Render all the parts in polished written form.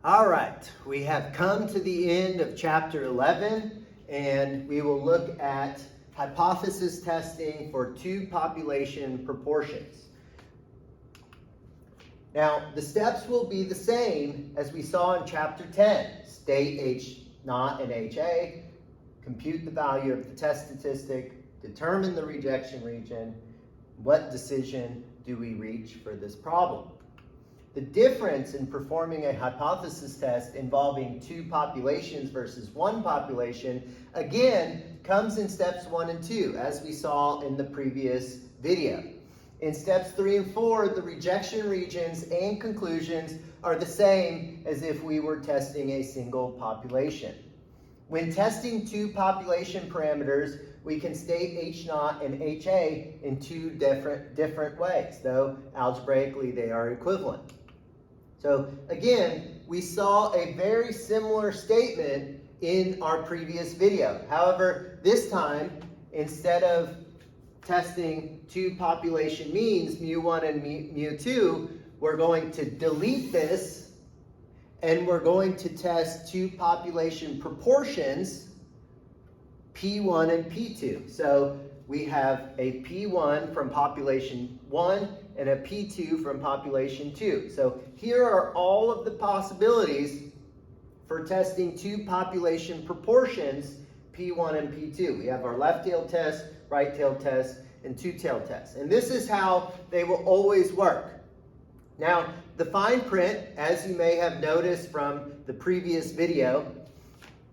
All right, we have come to the end of chapter 11, and we will look at hypothesis testing for two population proportions. Now, the steps will be the same as we saw in chapter 10. State H0 and HA, compute the value of the test statistic, determine the rejection region. What decision do we reach for this problem? The difference in performing a hypothesis test involving two populations versus one population, again, comes in steps 1 and 2, as we saw in the previous video. In steps 3 and 4, the rejection regions and conclusions are the same as if we were testing a single population. When testing two population parameters, we can state H0 and HA in two different ways, though algebraically they are equivalent. So again, we saw a very similar statement in our previous video. However, this time, instead of testing two population means, mu1 and mu2, we're going to delete this and we're going to test two population proportions, P1 and P2. So we have a P1 from population 1 and a P2 from population 2. So here are all of the possibilities for testing two population proportions, P1 and P2. We have our left-tailed test, right-tailed test, and two-tailed test. And this is how they will always work. Now, the fine print, as you may have noticed from the previous video,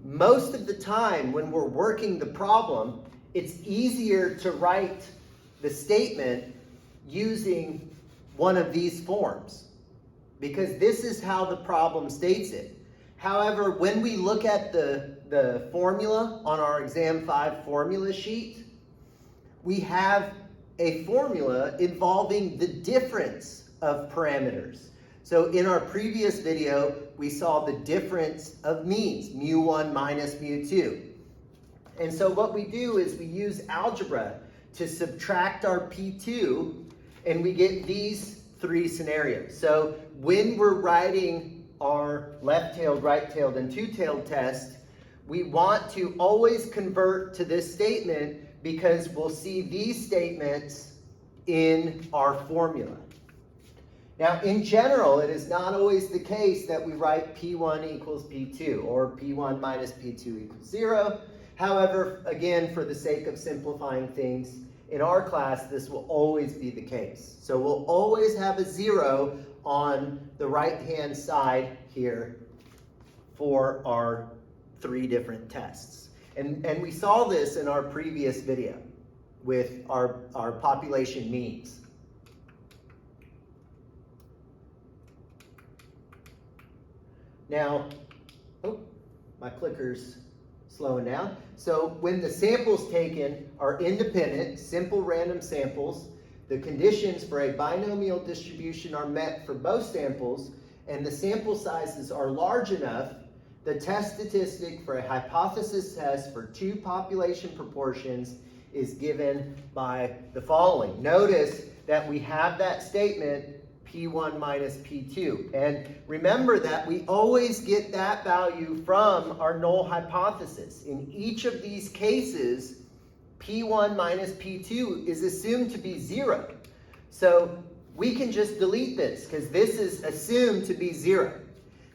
most of the time when we're working the problem, it's easier to write the statement using one of these forms, because this is how the problem states it. However, when we look at the formula on our exam 5 formula sheet, we have a formula involving the difference of parameters. So in our previous video, we saw the difference of means, mu1 minus mu2. And so what we do is we use algebra to subtract our P2, and we get these three scenarios. So when we're writing our left-tailed, right-tailed, and two-tailed test, we want to always convert to this statement because we'll see these statements in our formula. Now, in general, it is not always the case that we write P1 equals P2 or P1 minus P2 equals 0. However, again, for the sake of simplifying things, in our class, this will always be the case. So we'll always have a 0 on the right-hand side here for our three different tests. And we saw this in our previous video with our population means. Now, my clicker's slowing down. So when the samples taken are independent, simple random samples, the conditions for a binomial distribution are met for both samples, and the sample sizes are large enough, the test statistic for a hypothesis test for two population proportions is given by the following. Notice that we have that statement, P1 minus P2. And remember that we always get that value from our null hypothesis. In each of these cases, P1 minus P2 is assumed to be 0. So we can just delete this because this is assumed to be 0.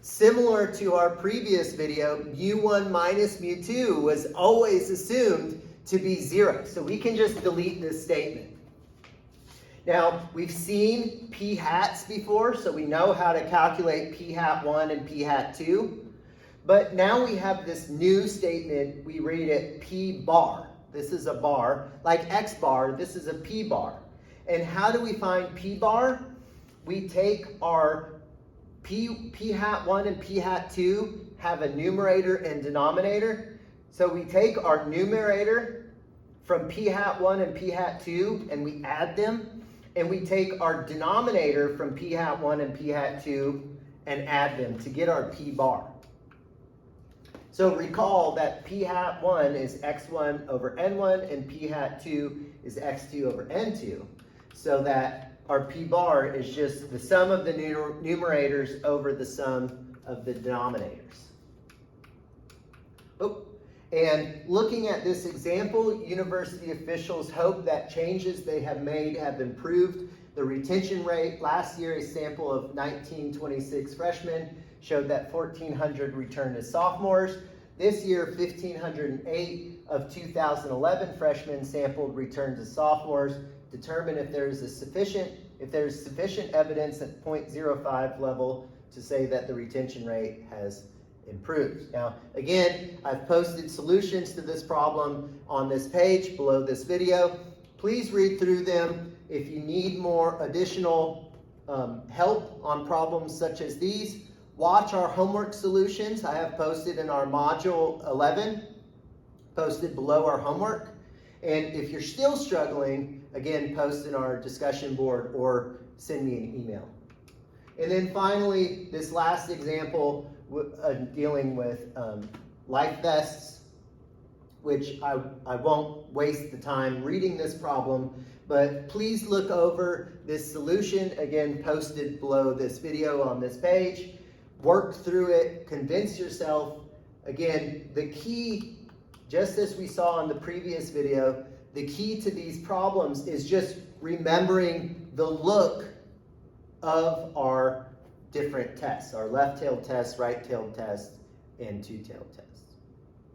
Similar to our previous video, mu1 minus mu2 was always assumed to be 0. So we can just delete this statement. Now, we've seen p hats before, so we know how to calculate p hat 1 and p hat 2. But now we have this new statement, we read it p bar. This is a bar. Like x bar, this is a p bar. And how do we find p bar? We take our p hat 1 and p hat 2 have a numerator and denominator. So we take our numerator from p hat 1 and p hat 2 and we add them. And we take our denominator from p hat 1 and p hat 2 and add them to get our p bar. So recall that p hat 1 is x1 over n1 and p hat 2 is x2 over n2. So that our p bar is just the sum of the numerators over the sum of the denominators. Oh, and looking at this example, university officials hope that changes they have made have improved the retention rate. Last year, a sample of 1926 freshmen showed that 1,400 returned as sophomores. This year, 1,508 of 2011 freshmen sampled returned as sophomores. Determine if there is sufficient evidence at 0.05 level to say that the retention rate has improved. Now, again, I've posted solutions to this problem on this page below this video. Please read through them. If you need more additional help on problems such as these, watch our homework solutions. I have posted in our module 11, posted below our homework. And if you're still struggling, again, post in our discussion board or send me an email. And then finally, this last example dealing with life vests, which I won't waste the time reading this problem, but please look over this solution, again, posted below this video on this page. Work through it, convince yourself. Again, the key, just as we saw in the previous video, the key to these problems is just remembering the look of our different tests, our left-tailed test, right-tailed test, and two-tailed test.